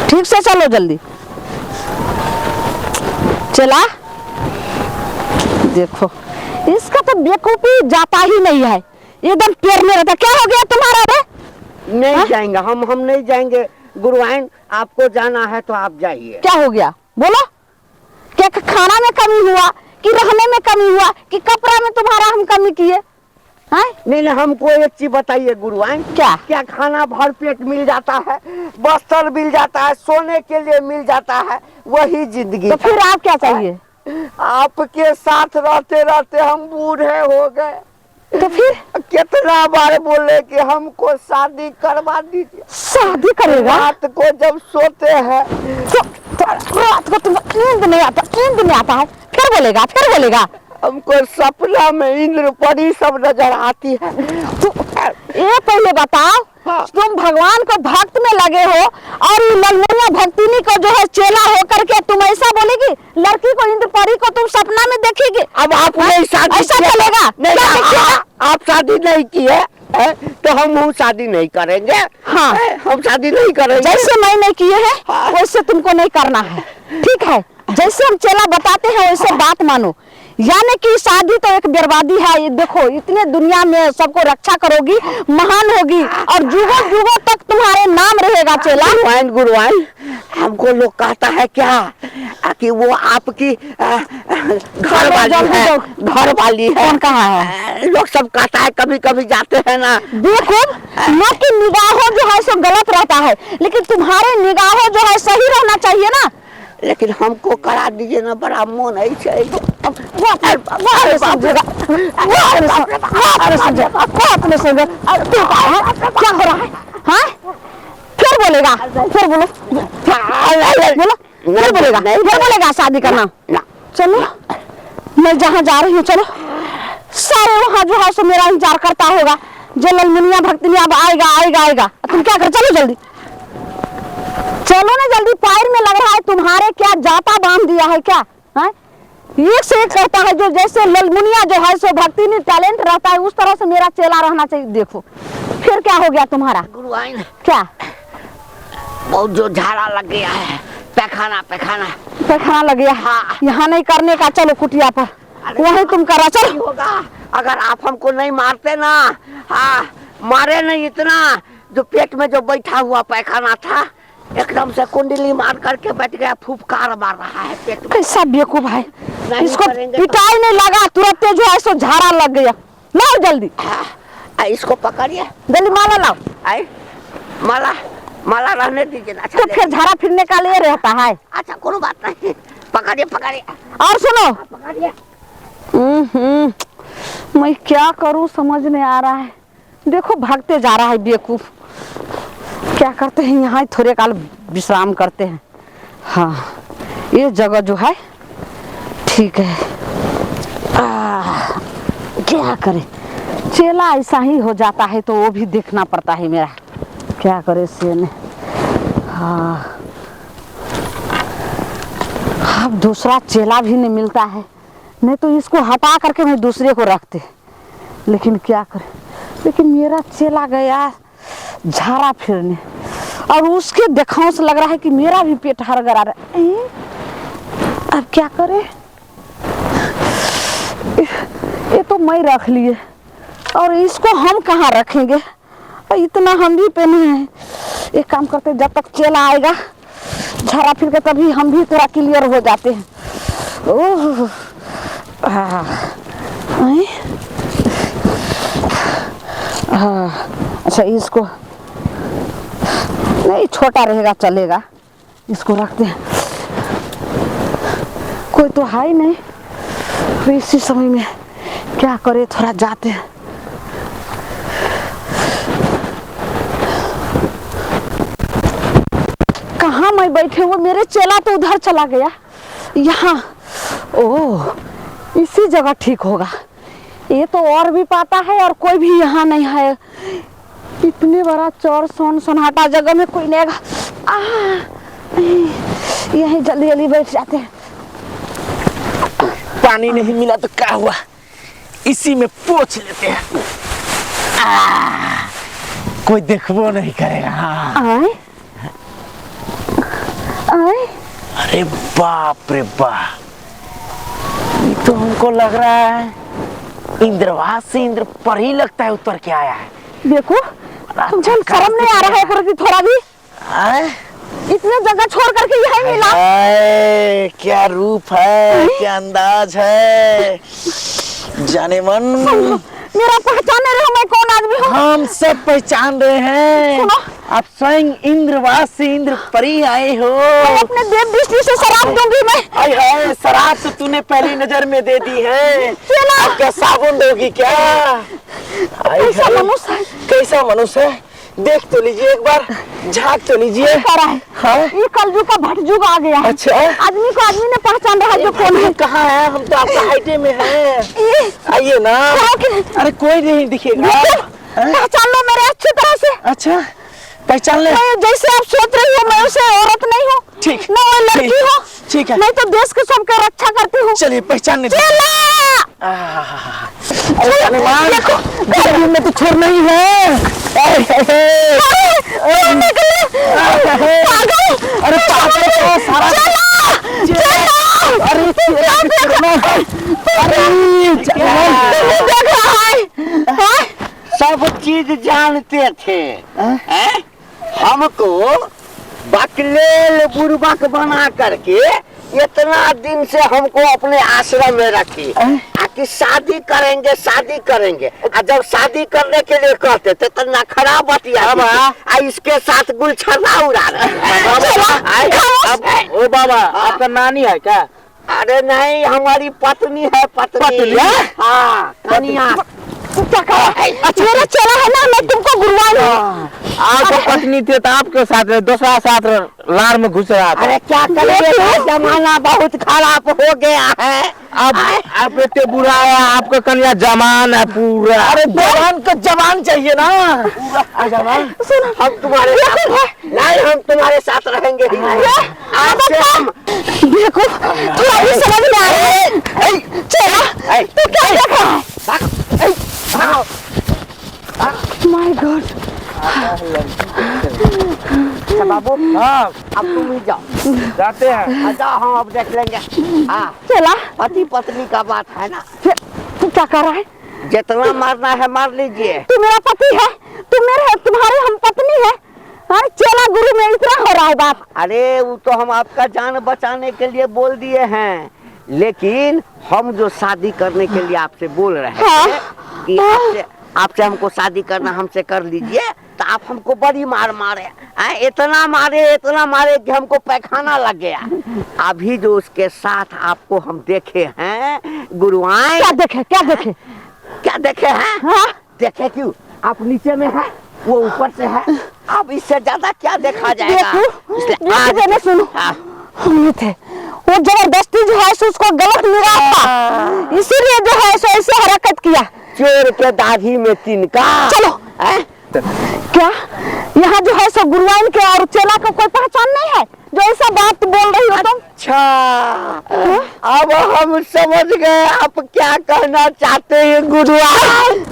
ठीक से चलो जल्दी। चला देखो इसका तो बेवकूफी जाता ही नहीं है, एकदम पैर में रहता। क्या हो गया तुम्हारा रे? नहीं जाएंगे हम नहीं जाएंगे गुरुआइन, आपको जाना है तो आप जाइए। क्या हो गया बोलो? क्या खाना में कमी हुआ कि रहने में कमी हुआ कि कपड़ा में तुम्हारा हम कमी किए? नहीं हमको एक चीज बताइए गुरुआइन, क्या खाना भर पेट मिल जाता है, वस्त्र मिल जाता है, सोने के लिए मिल जाता है, वही जिंदगी। तो फिर आप क्या चाहिए? आपके साथ रहते रहते हम बूढ़े हो गए, तो फिर कितना बार बोले कि हमको शादी करवा दीजिए। शादी करेगा? रात को जब सोते हैं तो रात को तुम नींद नहीं आता है, फिर बोलेगा हमको सपना में इंद्र परी सब नजर आती है। तो ये पहले बताओ, हाँ। तुम भगवान को भक्त में लगे हो और ललमुनिया भक्तिनी को जो है चेला हो करके तुम ऐसा बोलेगी? लड़की को इंद्र परी को तुम सपना में देखेगी? अब आप नहीं शादी ऐसा चलेगा? नहीं आप शादी नहीं किए तो हम शादी नहीं करेंगे। हाँ हम शादी नहीं करेंगे। जैसे मैं नहीं किए है हाँ। वैसे तुमको नहीं करना है, ठीक है? जैसे हम चेला बताते हैं वैसे बात मानो। यानी कि शादी तो एक बर्बादी है। ये देखो इतने दुनिया में सबको रक्षा करोगी, महान होगी और जुगों जुगों तक तुम्हारे नाम रहेगा चेला। गुरुआइन हमको लोग कहता है क्या कि वो आपकी घर वाली है। कौन कहा है? लोग सब कहता है, कभी कभी जाते हैं ना। देखो न कि निगाहों जो है सो गलत रहता है, लेकिन तुम्हारे निगाहों जो है सही रहना चाहिए ना। लेकिन हमको करा दीजिए ना, बड़ा मन है क्या हो रहा है? हाँ फिर बोलेगा, फिर बोलेगा शादी करना। चलो मैं जहाँ जा रही हूँ, चलो सारे वहाँ जो है सो मेरा इंतजार करता होगा। जो ललमुनिया भक्तिनी अब आएगा। तुम क्या कर, चलो जल्दी चलो ना जल्दी। पैर में लग रहा है तुम्हारे, क्या जाता बांध दिया है क्या? एक से एक कहता है, जो जैसे ललमुनिया जो है सो भक्तिनी टैलेंट रहता है उस तरह से मेरा चेला रहना चाहिए। देखो फिर क्या हो गया तुम्हारा? गुरुआइन क्या बहुत जो झाड़ा लग गया है, पैखाना लग गया? हाँ। यहाँ नहीं करने का, चलो कुटिया पर वही तुम करा। चलो होगा अगर आप हमको नहीं मारते ना। हाँ मारे नहीं, इतना जो पेट में जो बैठा हुआ पैखाना था एकदम से कुंडली मार करके बैठ गया, फुफकार मार रहा है पेट में। कैसा बेवकूफ है, इसको पिटाई नहीं लगा, तुरंत जो है सो झाड़ा लग गया। लाओ जल्दी इसको पकड़िए, जल्दी माला लाओ। माला रहने दीजिए ना। तो फिर झाड़ा फिरने का लिए रहता है। अच्छा कोई बात नहीं, पकड़िए। और सुनो, पकड़िए। मैं क्या करूं समझ नहीं आ रहा है। देखो भागते जा रहा है बेवकूफ। क्या करते हैं, यहाँ थोड़े काल विश्राम करते हैं। हाँ ये जगह जो है ठीक है। क्या करे, चेला ऐसा ही हो जाता है तो वो भी देखना पड़ता है मेरा। क्या करे से ने। हाँ अब दूसरा चेला भी नहीं मिलता है, नहीं तो इसको हटा करके मैं दूसरे को रखते। लेकिन क्या करे, लेकिन मेरा चेला गया झाड़ा फिरने और उसके दिखाओं से लग रहा है कि मेरा भी पेट हरगरा रहा है। अब क्या करे, ये तो मैं रख लिए और इसको हम कहाँ रखेंगे, इतना हम भी पे नहीं है। एक काम करते, जब तक चेला आएगा झाड़ा फिर के तभी हम भी थोड़ा क्लियर हो जाते हैं। ओह अच्छा इसको नहीं, छोटा रहेगा चलेगा, इसको रखते हैं। कोई तो है ही नहीं, तो इसी समय में क्या करे, थोड़ा जाते हैं। कहाँ मैं बैठे हुए, मेरे चेला तो उधर चला गया। यहाँ ओह इसी जगह ठीक होगा। ये तो और भी पाता है और कोई भी यहाँ नहीं है। इतने बड़ा चौर सन्नाटा जगह में कोई नहीं। यही जल्दी जल्दी बैठ जाते हैं। पानी नहीं मिला तो क्या हुआ, इसी में पोंछ लेते हैं। कोई देखबो नहीं करेगा। हाँ। आए आए अरे बाप रे बाप, ये तो हमको लग रहा है इंद्रवास से इंद्र पर ही लगता है उतर के आया है। देखो तुझे शर्म नहीं आ रहा है प्रति थोड़ा भी? आए? इतने जगह छोड़ करके यही मिला। आए, क्या रूप है, क्या अंदाज है, जाने मन। मेरा पहचान रहे हो मैं कौन आदमी हूँ? हम सब पहचान रहे हैं। सुनो। आप स्वयं इंद्रवास से इंद्र परी आए हो। मैं अपने देव दृष्टि से शराब दूंगी मैं। आय हाय, शराब तो तूने पहली नजर में दे दी है। अब क्या साबुन दोगी क्या? कैसा मनुष्य है? कैसा मनुष्य है, देख तो लीजिए एक बार, झांक तो लीजिए। हाँ? ये कलयुग का भटजुग आ गया है। अच्छा, आदमी को आदमी ने पहचान रहा है जो कौन है। कहाँ है? हम तो आपका हाइटे में हैं। आइए ना। अरे कोई नहीं दिखेगा। पहचान लो मेरे अच्छी तरह से। अच्छा, पहचान ले। मैं जैसे आप सोच रही हो मैं उसे औरत नहीं हूँ, ठीक, मैं वो लड़की हूँ। ठीक है, मैं तो देश के सबके रक्षा करती हूँ। चलिए पहचानने दो। देखो में तो छोड़ नहीं है। अरे पागल को सारा सब चीज जानते थे। हैं? हमको बकलेल बुर्बक बना करके इतना दिन से हमको अपने आश्रम में रखी कि शादी करेंगे और जब शादी करने के लिए कहते थे तो नखरा बतिया इसके साथ गुलछर्रा उड़ा रहे। ओ बाबा, आपका नानी है क्या? अरे नहीं, हमारी पत्नी है। पत्नी हाँ, कन्या। मेरा चेला है ना, मैं तुमको गुरुवार आपको पत्नी थी तो आपके साथ दूसरा साथ लार में घुस रहा था। अरे क्या करेंगे, जमाना बहुत खराब हो गया है। आप इतने बुरा है, आपका कन्या जवान है पूरा। अरे जवान का जवान चाहिए ना। जवान हम तुम्हारे साथ नहीं, हम तुम्हारे साथ रहेंगे ही नहीं। आपसे हम देखो तुम्हारी समझ में आ रहा है। चला तो क्या देखा है? My God. बाबू, हाँ, अब तुम ही जाओ। जाते हैं। जाओ, हम अब देख लेंगे। हाँ, चला पति पत्नी का बात है ना। तू क्या कर रहा है? जितना मारना है मार लीजिए। तू मेरा पति है, तुम्हारे हम पत्नी है। हाँ, चेला गुरु में इतना हो रहा है बात। अरे वो तो हम आपका जान बचाने के लिए बोल दिए हैं, लेकिन हम जो शादी करने के लिए आपसे बोल रहे हैं कि आपसे हमको शादी करना, हमसे कर लीजिए, तो आप हमको बड़ी मार मारे। इतना मारे कि हमको पैखाना लग गया। अभी जो उसके साथ आपको हम देखे हैं गुरुआएं। क्या देखे हैं? हाँ? देखे क्यों? आप नीचे में है, वो ऊपर से है। अब इससे ज्यादा क्या देखा जाएगा? देखो, सुनो, हम थे वो जबरदस्ती जो है सो उसको गलत मिला था, इसीलिए जो है सो ऐसे हरकत किया। चोर के दाढ़ी में तिनका। चलो क्या यहाँ जो है सो गुरुआइन के और चेला का कोई पहचान नहीं है जो ऐसा बात बोल रही हो तुम? अच्छा, अब हम समझ गए आप क्या कहना चाहते हैं गुरुआइन।